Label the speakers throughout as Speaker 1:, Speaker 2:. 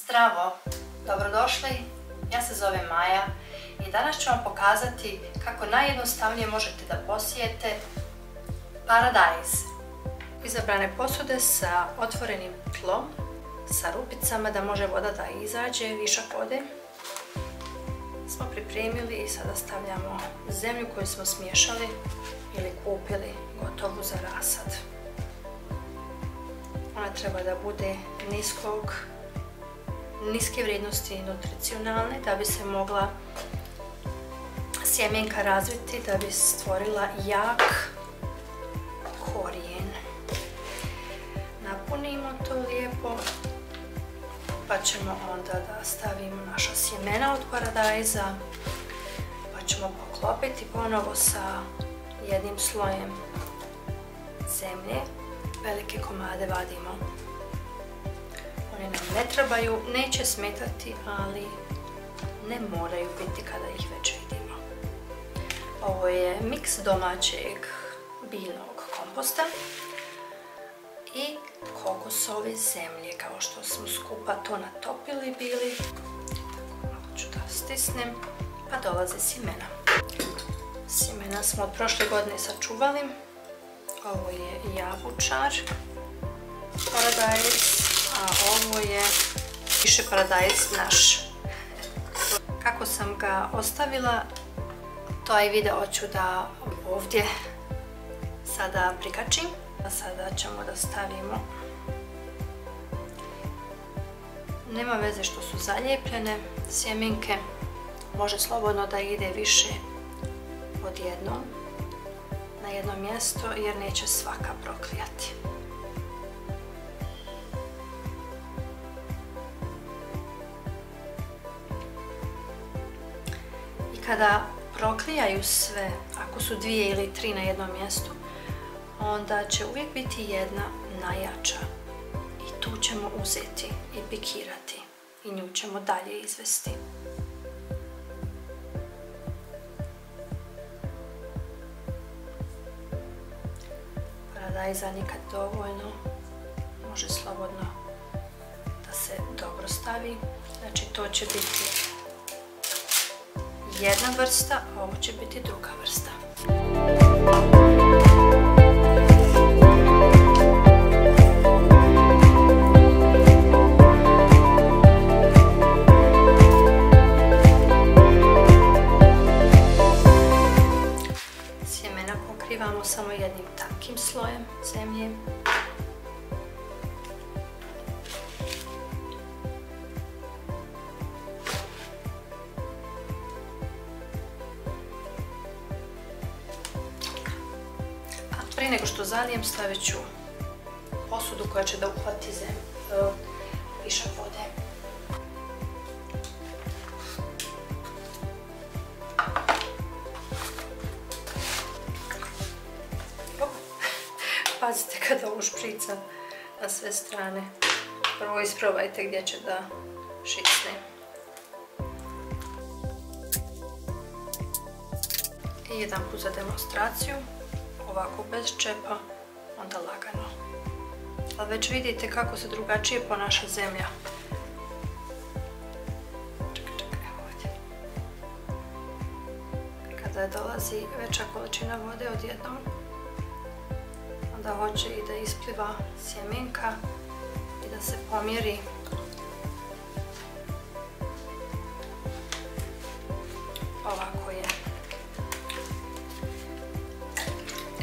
Speaker 1: Zdravo, dobrodošli, ja se zovem Maja i danas ću vam pokazati kako najjednostavnije možete da posijete paradajz. Izabrane posude sa otvorenim tlom, sa rupicama da može voda da izađe, višak vode smo pripremili i sada stavljamo zemlju koju smo smiješali ili kupili gotovu za rasad. Ona treba da bude niske vrijednosti nutricionalne da bi se mogla sjemenka razviti, da bi stvorila jak korijen. Napunimo to lijepo pa ćemo onda da stavimo naša sjemena od paradajza pa ćemo poklopiti ponovo sa jednim slojem zemlje. Velike komade vadimo. Oni nam ne trebaju, neće smetati, ali ne moraju biti kada ih već vidimo. Ovo je miks domaćeg biljnog komposta i kokosove zemlje, kao što smo skupa to natopili bili. Malo ću da stisnem, pa dolaze sjemena. Sjemena smo od prošle godine sačuvali. Ovo je jabučar paradajz, a ovo je više paradajz naš. Kako sam ga ostavila, taj video ću da ovdje sada prikačim. Sada ćemo da stavimo. Nema veze što su zalijepljene sjemenke, može slobodno da ide više odjednom na jedno mjesto jer neće svaka proklijati. I kada proklijaju sve, ako su 2 ili 3 na jednom mjestu, onda će uvijek biti jedna najjača i tu ćemo uzeti i pikirati i nju ćemo dalje izvesti. Paradajza nikad dovoljno, može slobodno da se dobro stavi. Znači to će biti jedna vrsta, a ovo će biti druga vrsta. Sjemena pokrivamo samo jednim tankim slojem zemlje. Prije nego što zalijem, stavit ću posudu koja će da uhvati višak vode. Pazite kada ovo šprica na sve strane. Prvo isprobajte gdje će da šicne. I jedan put za demonstraciju. Ovako bez čepa, onda lagano. Ali već vidite kako se drugačije ponaša zemlja. Čekaj, evo ovdje. Kada dolazi veća količina vode odjednom, onda hoće i da ispliva sjemenka i da se pomjeri. Ovako je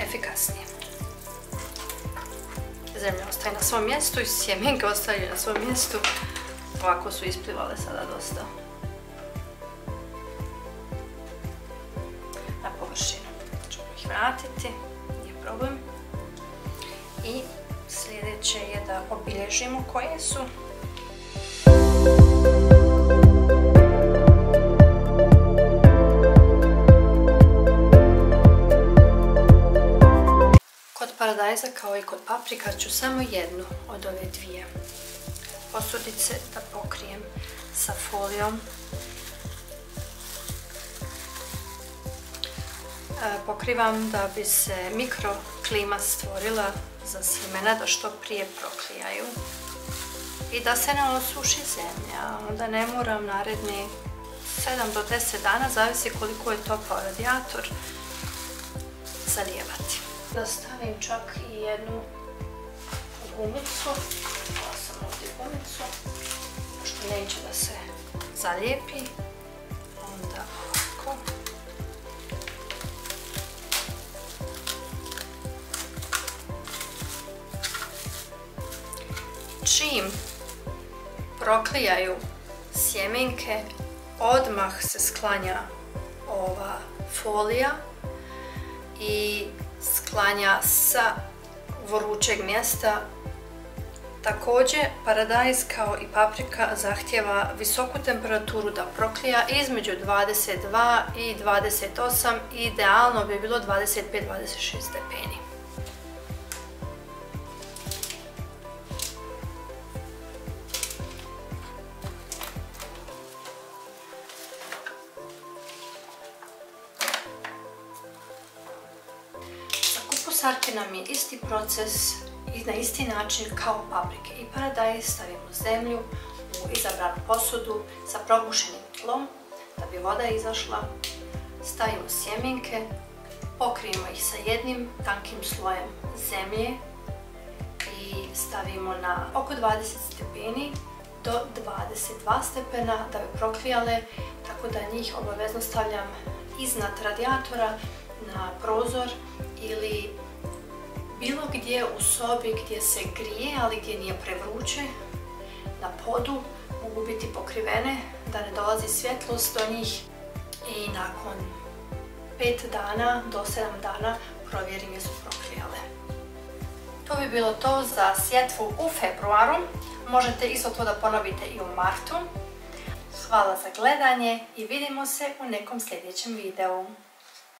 Speaker 1: efikasnije. Zemlja ostaje na svom mjestu i sjemenke ostaju na svom mjestu. Ovako su isplivale sada dosta na površinu. Ćemo ih vratiti, nije problem. I sljedeće je da obilježimo koje su. Paradajza kao i kod paprika ću samo jednu od ove dvije posudice da pokrijem sa folijom. Pokrivam da bi se mikroklima stvorila za sjemena da što prije proklijaju. i da se ne osuši zemlja. Onda ne moram naredni 7 do 10 dana, zavisi koliko je topao radijator, zalijevati. Da stavim čak i jednu gumicu, dala sam ovdje gumicu, pošto neće da se zalijepi, onda ovako. Čim proklijaju sjemenke, odmah se sklanja ova folija i sklanja sa vrućeg mjesta. Također, paradajz kao i paprika zahtjeva visoku temperaturu da proklija između 22 i 28, idealno bi bilo 25-26 stepeni. Kupusarke nam je isti proces i na isti način kao paprike i paradajz. Stavimo zemlju u izabranu posudu sa probušenim tlom da bi voda izašla. Stavimo sjemenke, pokrijemo ih sa jednim tankim slojem zemlje i stavimo na oko 20 stepeni do 22 stepena da bi proklijale, tako da njih obavezno stavljam iznad radijatora na prozor ili bilo gdje u sobi gdje se grije, ali gdje nije prevruće. Na podu mogu biti pokrivene da ne dolazi svjetlost do njih i nakon 5 dana do 7 dana provjerim jesu proklijale. To bi bilo to za sjetvu u februaru. Možete isto to da ponovite i u martu. Hvala za gledanje i vidimo se u nekom sljedećem videu.